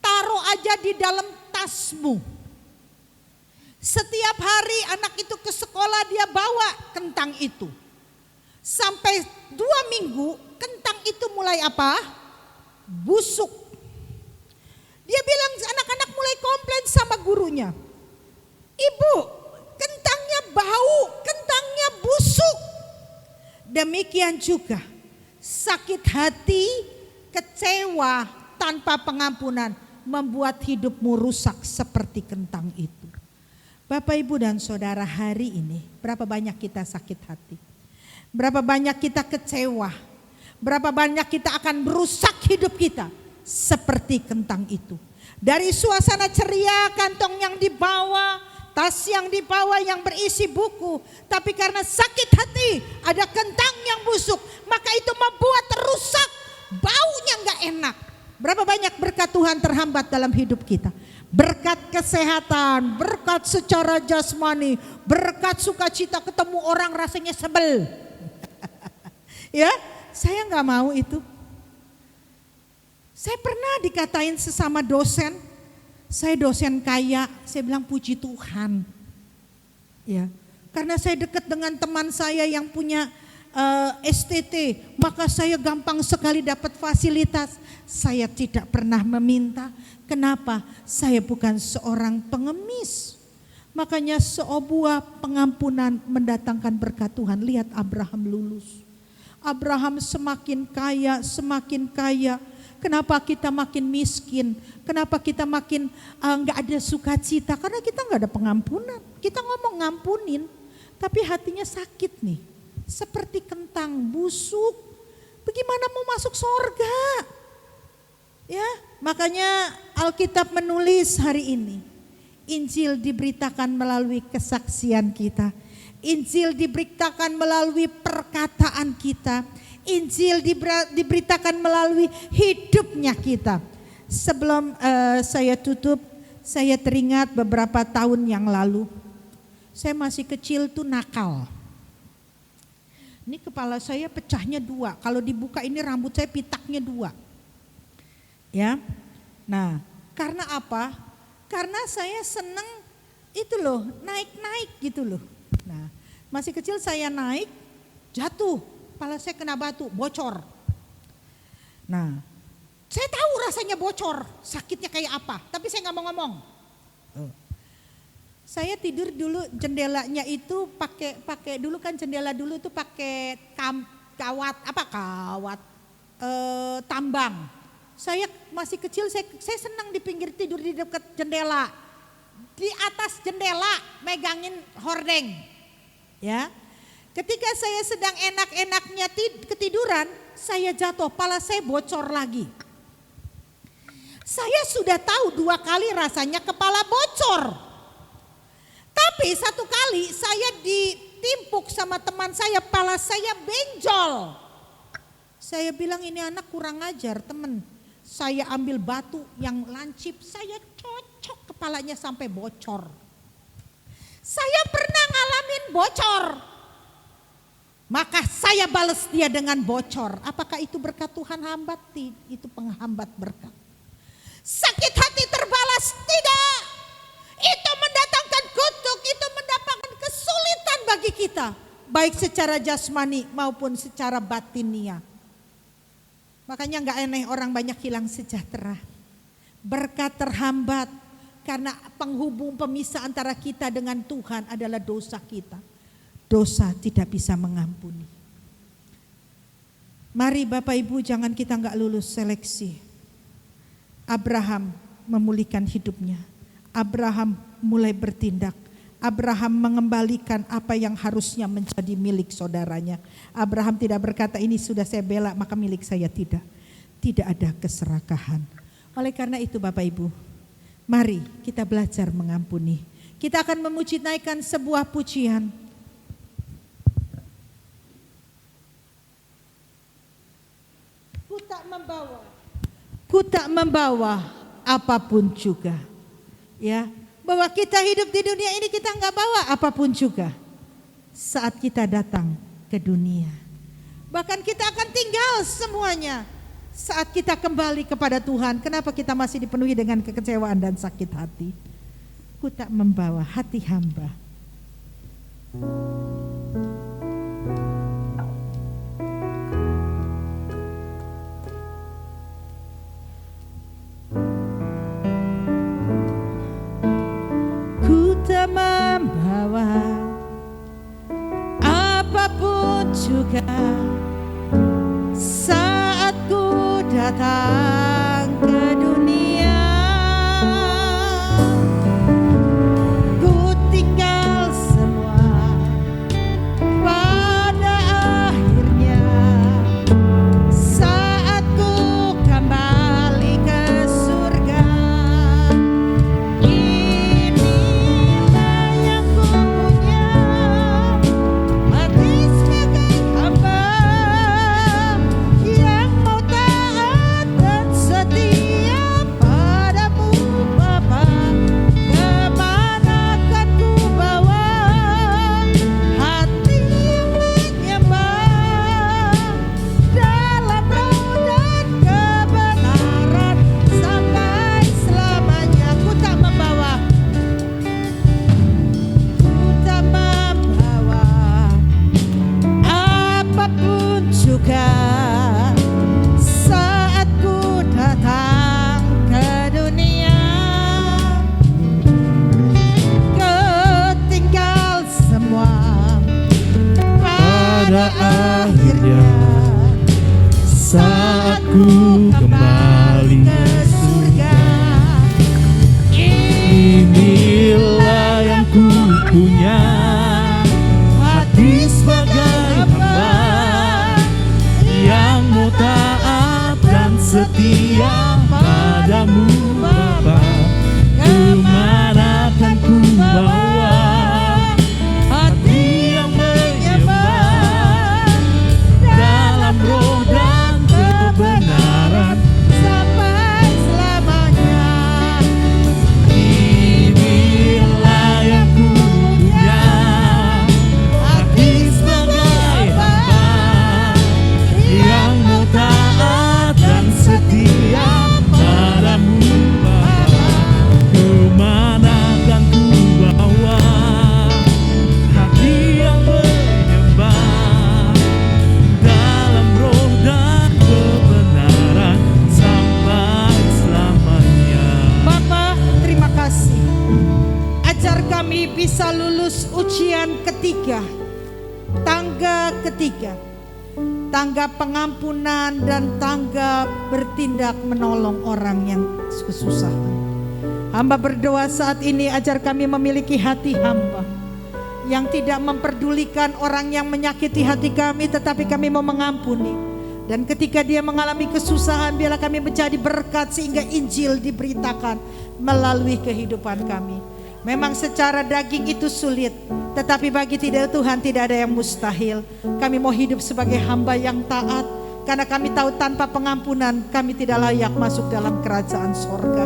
Taruh aja di dalam tasmu. Setiap hari anak itu ke sekolah dia bawa kentang itu. Sampai 2 minggu kentang itu mulai apa? Busuk. Dia bilang anak-anak mulai komplain sama gurunya. Ibu, kentangnya bau, kentangnya busuk. Demikian juga sakit hati, kecewa, tanpa pengampunan membuat hidupmu rusak seperti kentang itu. Bapak, Ibu, dan Saudara, hari ini berapa banyak kita sakit hati, berapa banyak kita kecewa, berapa banyak kita akan merusak hidup kita seperti kentang itu. Dari suasana ceria, kantong yang dibawa, tas yang dibawa yang berisi buku, tapi karena sakit hati ada kentang yang busuk, maka itu membuat rusak, baunya gak enak. Berapa banyak berkat Tuhan terhambat dalam hidup kita. Berkat kesehatan, berkat secara jasmani, berkat sukacita ketemu orang rasanya sebel. Ya, saya gak mau itu. Saya pernah dikatain sesama dosen, saya dosen kaya, saya bilang puji Tuhan. Ya, karena saya dekat dengan teman saya yang punya STT, maka saya gampang sekali dapat fasilitas. Saya tidak pernah meminta. Kenapa? Saya bukan seorang pengemis. Makanya sebuah pengampunan mendatangkan berkat Tuhan. Lihat Abraham lulus. Abraham semakin kaya, semakin kaya. Kenapa kita makin miskin? Kenapa kita makin gak ada sukacita? Karena kita gak ada pengampunan. Kita ngomong ngampunin, tapi hatinya sakit nih. Seperti kentang busuk. Bagaimana mau masuk surga? Ya, makanya Alkitab menulis hari ini. Injil diberitakan melalui kesaksian kita. Injil diberitakan melalui perkataan kita. Injil diberitakan melalui hidupnya kita. Sebelum saya tutup, saya teringat beberapa tahun yang lalu. Saya masih kecil tuh nakal. Ini kepala saya pecahnya 2. Kalau dibuka ini rambut saya pitaknya 2. Ya. Nah, karena apa? Karena saya seneng itu loh, naik-naik gitu loh. Nah, masih kecil saya naik, jatuh, kepala saya kena batu, bocor. Nah, saya tahu rasanya bocor, sakitnya kayak apa, tapi saya nggak mau ngomong. Saya tidur dulu, jendelanya itu pakai dulu kan jendela dulu tuh pakai kawat tambang. Saya masih kecil, saya senang di pinggir tidur di dekat jendela. Di atas jendela megangin hordeng. Ya. Ketika saya sedang enak-enaknya ketiduran, saya jatuh, kepala saya bocor lagi. Saya sudah tahu 2 kali rasanya kepala bocor. Tapi 1 kali saya ditimpuk sama teman saya, kepala saya benjol. Saya bilang ini anak kurang ajar teman. Saya ambil batu yang lancip, saya cocok kepalanya sampai bocor. Saya pernah ngalamin bocor. Maka saya balas dia dengan bocor. Apakah itu berkat Tuhan hambat? Itu penghambat berkat. Sakit hati terbalas? Tidak. Itu mendatangkan kutuk, itu mendatangkan kesulitan bagi kita. Baik secara jasmani maupun secara batinia. Makanya gak aneh orang banyak hilang sejahtera. Berkat terhambat karena penghubung pemisah antara kita dengan Tuhan adalah dosa kita. Dosa tidak bisa mengampuni. Mari Bapak Ibu, jangan kita gak lulus seleksi. Abraham memulihkan hidupnya. Abraham mulai bertindak. Abraham mengembalikan apa yang harusnya menjadi milik saudaranya. Abraham tidak berkata ini sudah saya bela maka milik saya, tidak. Tidak ada keserakahan. Oleh karena itu Bapak Ibu, mari kita belajar mengampuni. Kita akan memuji naikkan sebuah pujian. Ku tak membawa apapun juga. Ya, bahwa kita hidup di dunia ini kita nggak bawa apapun juga saat kita datang ke dunia. Bahkan kita akan tinggal semuanya saat kita kembali kepada Tuhan. Kenapa kita masih dipenuhi dengan kekecewaan dan sakit hati? Ku tak membawa hati hamba. Membawa apapun juga saat ku datang ke dunia, ku tinggal semua pada akhirnya. Saat ku kembali ke surga, inilah yang ku punya, mati sebagai hamba yang mau taat dan setia padamu Bapa. Kemana akan ku bawa hati yang menyembah, dalam roh dan kebenaran sampai selamanya. Ku tak membawa apapun juga saat ku datang ke dunia. Ketinggal semua pada akhirnya. Saat ku kembali ke surga, inilah yang ku punya, hati sebagai hamba yang mau taat dan setia padamu Bapa. Kemana akan ku bawa hati yang menyembah, dalam roh dan kebenaran sampai selamanya. inilah yang ku punya, hati sebagai hamba yang mau taat dan setia padamu Bapa. Kemana akan ku bawa hati yang menyembah, dalam roh dan kebenaran sampai selamanya. Bapa, terima kasih. Ajar kami bisa lulus ujian ketiga, tangga ketiga, tangga pengampunan dan tangga bertindak menolong orang yang kesusahan. Hamba berdoa saat ini, ajar kami memiliki hati hamba yang tidak memperdulikan orang yang menyakiti hati kami, tetapi kami mau mengampuni. Dan ketika dia mengalami kesusahan, biarlah kami menjadi berkat sehingga Injil diberitakan melalui kehidupan kami. Memang secara daging itu sulit, tetapi bagi Tuhan tidak ada yang mustahil. Kami mau hidup sebagai hamba yang taat, karena kami tahu tanpa pengampunan kami tidak layak masuk dalam kerajaan sorga.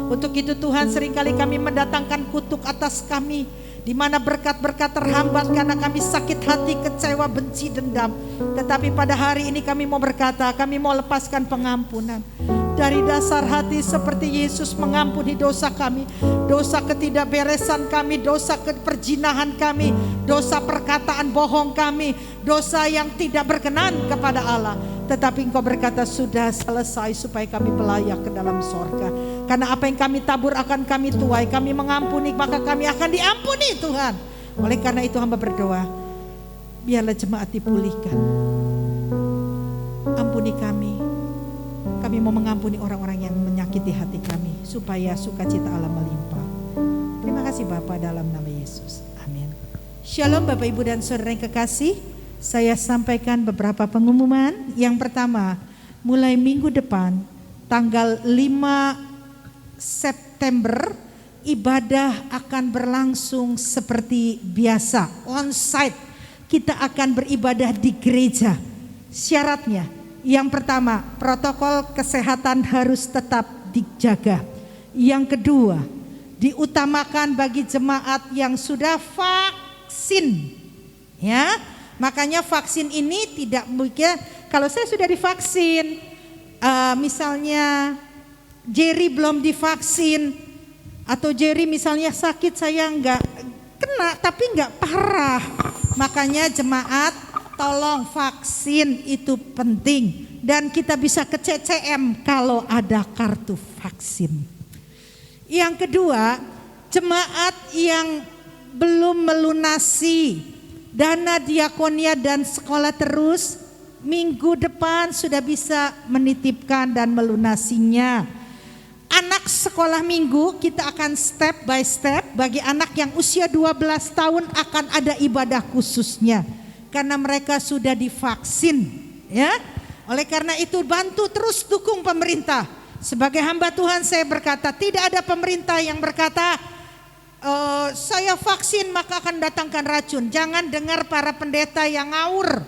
Untuk itu Tuhan, seringkali kami mendatangkan kutuk atas kami, di mana berkat-berkat terhambat karena kami sakit hati, kecewa, benci, dendam. Tetapi pada hari ini kami mau berkata, kami mau lepaskan pengampunan dari dasar hati, seperti Yesus mengampuni dosa kami, dosa ketidakberesan kami, dosa keperjinahan kami, dosa perkataan bohong kami, dosa yang tidak berkenan kepada Allah. Tetapi Engkau berkata sudah selesai supaya kami layak ke dalam sorga. Karena apa yang kami tabur akan kami tuai. Kami mengampuni maka kami akan diampuni Tuhan. Oleh karena itu hamba berdoa, biarlah jemaat dipulihkan. Ampuni kami. Kami mau mengampuni orang-orang yang menyakiti hati kami, supaya sukacita Allah melimpah. Terima kasih Bapa, dalam nama Yesus. Amin. Shalom Bapak Ibu dan Saudara yang kekasih. Saya sampaikan beberapa pengumuman. Yang pertama, mulai minggu depan tanggal 5 September ibadah akan berlangsung seperti biasa, on-site. Kita akan beribadah di gereja. Syaratnya, yang pertama, protokol kesehatan harus tetap dijaga. Yang kedua, diutamakan bagi jemaat yang sudah vaksin. Ya, makanya vaksin ini tidak mungkin. Kalau saya sudah divaksin, misalnya Jerry belum divaksin, atau Jerry misalnya sakit, saya nggak kena tapi nggak parah. Makanya jemaat tolong vaksin, itu penting. Dan kita bisa ke CCM kalau ada kartu vaksin. Yang kedua, jemaat yang belum melunasi dana diakonia dan sekolah terus, minggu depan sudah bisa menitipkan dan melunasinya. sekolah minggu kita akan step by step. Bagi anak yang usia 12 tahun akan ada ibadah khususnya karena mereka sudah divaksin, ya. Oleh karena itu bantu terus dukung pemerintah. Sebagai hamba Tuhan saya berkata, tidak ada pemerintah yang berkata saya vaksin maka akan datangkan racun. Jangan dengar para pendeta yang ngawur.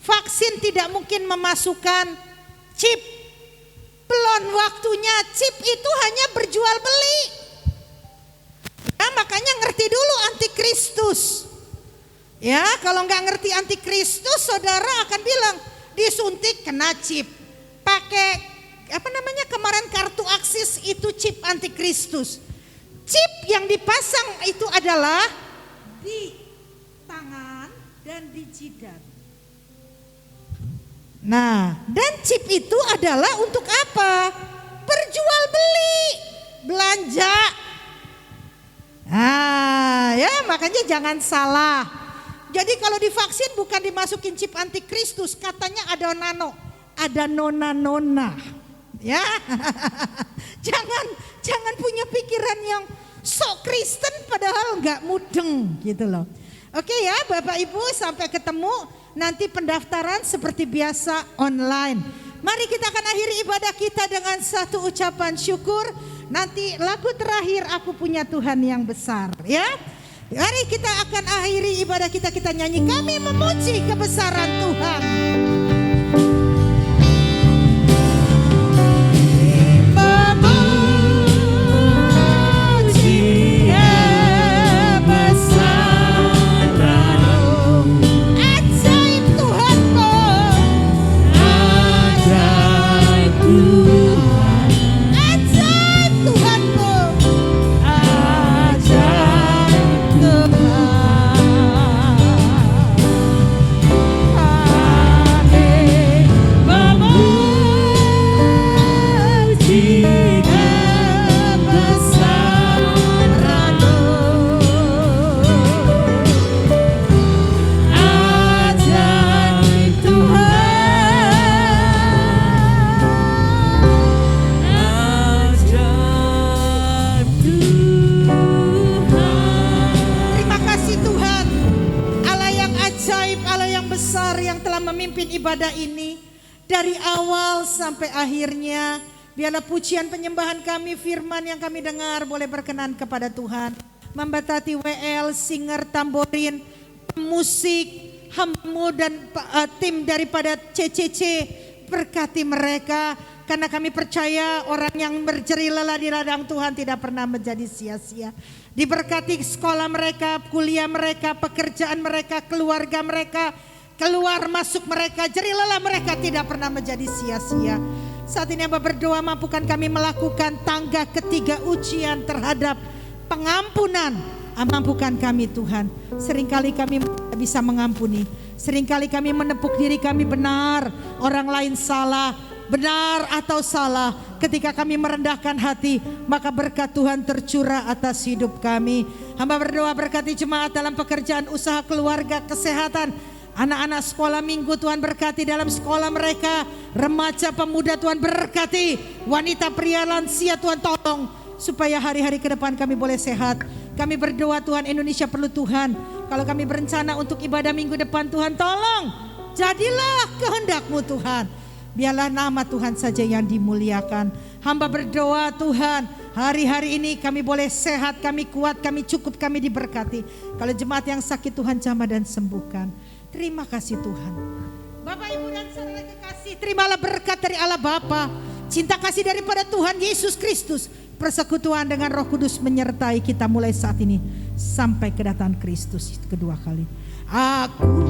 Vaksin tidak mungkin memasukkan chip. Belum waktunya, chip itu hanya berjual beli. Nah, makanya ngerti dulu antikristus. Ya, kalau nggak ngerti antikristus, saudara akan bilang disuntik kena chip. Pakai kemarin kartu aksis itu chip antikristus. Chip yang dipasang itu adalah di tangan dan di jidat. Nah, dan chip itu adalah untuk apa? Berjual beli, belanja. Nah, ya makanya jangan salah. Jadi kalau divaksin bukan dimasukin chip antikristus, katanya ada nona. Ya, jangan punya pikiran yang sok Kristen padahal nggak mudeng gitu loh. Oke ya, Bapak Ibu, sampai ketemu. Nanti pendaftaran seperti biasa online. Mari kita akan akhiri ibadah kita dengan satu ucapan syukur. Nanti lagu terakhir, Aku Punya Tuhan Yang Besar, ya. Mari kita akan akhiri ibadah kita nyanyi, kami memuji kebesaran Tuhan. Ibadah ini dari awal sampai akhirnya, biarlah pujian penyembahan kami, firman yang kami dengar boleh berkenan kepada Tuhan. Memberkati WL, singer, tamborin, musik, hambamu dan tim daripada CCC, berkati mereka. Karena kami percaya orang yang berjerih lelah di ladang Tuhan tidak pernah menjadi sia-sia. Diberkati sekolah mereka, kuliah mereka, pekerjaan mereka, keluarga mereka, keluar masuk mereka, jerih lelah mereka tidak pernah menjadi sia-sia. Saat ini Hamba berdoa, mampukan kami melakukan tangga ketiga ujian terhadap pengampunan. Mampukan kami Tuhan. Seringkali kami tidak bisa mengampuni. Seringkali kami menepuk diri kami benar, orang lain salah, benar atau salah. Ketika kami merendahkan hati, maka berkat Tuhan tercurah atas hidup kami. Hamba berdoa berkati jemaat dalam pekerjaan, usaha, keluarga, kesehatan. Anak-anak sekolah minggu Tuhan berkati dalam sekolah mereka. Remaja pemuda Tuhan berkati. Wanita pria lansia Tuhan tolong. Supaya hari-hari ke depan kami boleh sehat. Kami berdoa Tuhan, Indonesia perlu Tuhan. Kalau kami berencana untuk ibadah minggu depan, Tuhan tolong. Jadilah kehendak-Mu Tuhan. Biarlah nama Tuhan saja yang dimuliakan. Hamba berdoa Tuhan, hari-hari ini kami boleh sehat, kami kuat, kami cukup, kami diberkati. Kalau jemaat yang sakit Tuhan jamah dan sembuhkan. Terima kasih Tuhan. Bapak, Ibu dan saudara kekasih, terimalah berkat dari Allah Bapa, cinta kasih daripada Tuhan Yesus Kristus, persekutuan dengan Roh Kudus menyertai kita mulai saat ini sampai kedatangan Kristus kedua kali. Aku